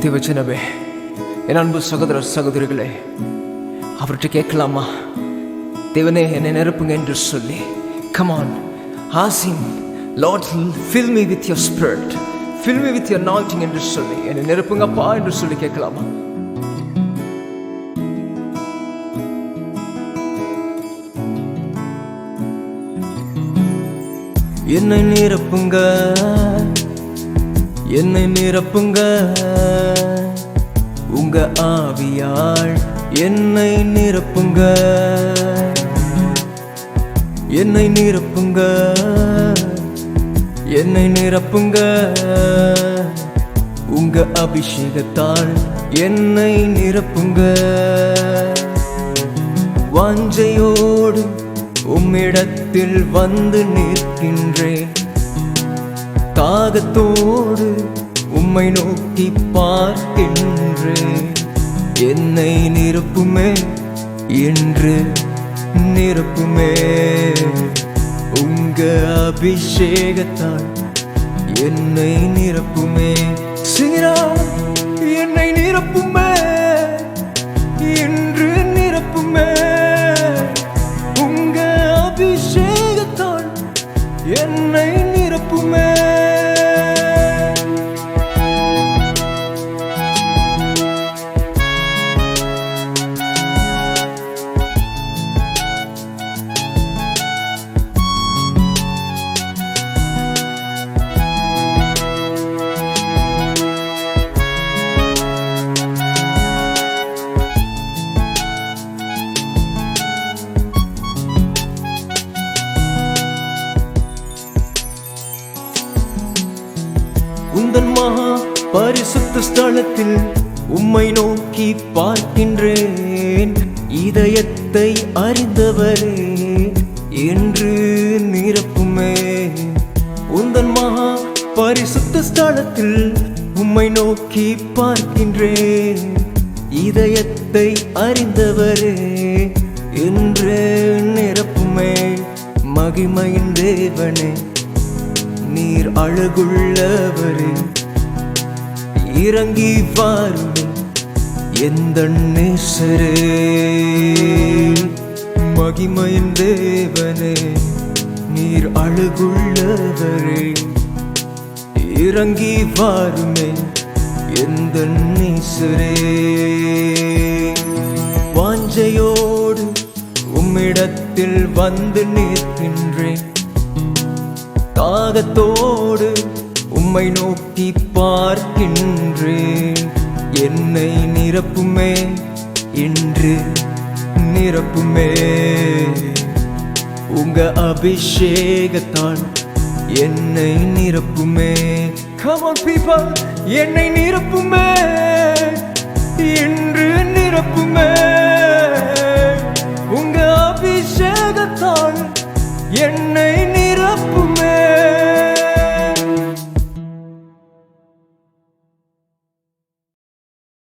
தேவஜனமே, என் அன்பு சகோதர சகோதரிகளே, அவர்கிட்ட கேட்கலாமா? தேவனே என்னை நிரப்புங்க என்று சொல்லி. Come on, ask him, Lord, fill me with your spirit, fill me with your anointing என்று சொல்லி என்னை நிரப்புங்கப்பா என்று சொல்லி கேட்கலாமா? என்னை நிரப்புங்க, என்னை நிரப்புங்க, உங்க ஆவியால் என்னை நிரப்புங்க, என்னை நிரப்புங்க, என்னை நிரப்புங்க, உங்க அபிஷேகத்தால் என்னை நிரப்புங்க. வாஞ்சையோடு உம்மிடத்தில் வந்து நிற்கின்றேன், தாகத்தோடு உம்மை நோக்கி பார்க்கின்றேன். என்னை நிரப்புமே என்று நிரப்புமே, உங்க அபிஷேகத்தால் என்னை நிரப்புமே. சீரா என்னை நிரப்புமே என்று நிரப்புமே, உங்க அபிஷேகத்தால் என்னை நிரப்புமே. உந்தன் மகா பரிசுத்த ஸ்தலத்தில் உம்மை நோக்கி பார்க்கின்றேன், இதயத்தை அறிந்தவரே என்று நிரப்புமே. உந்தன் மகா பரிசுத்த ஸ்தலத்தில் உம்மை நோக்கி பார்க்கின்றேன், இதயத்தை அறிந்தவரே என்று நிரப்புமே. மகிமையின் தேவனே, நீர் அழகுள்ளவரே, இறங்கி வாருமே எந்த நேசரே. மகிமையின் தேவனே, நீர் அழகுள்ளவரே, இறங்கி வாருமே எந்த நேசரே. வாஞ்சையோடு உம்மிடத்தில் வந்து நிற்கின்றேன், தாகத்தோடு உம்மை நோக்கி பார்க்கின்றேன். என்னை நிரப்புமே என்று நிரப்புமே, உங்க அபிஷேகத்தால் என்னை நிரப்புமே. Come on people, என்னை நிரப்புமே என்று நிரப்புமே, உங்க அபிஷேகத்தால்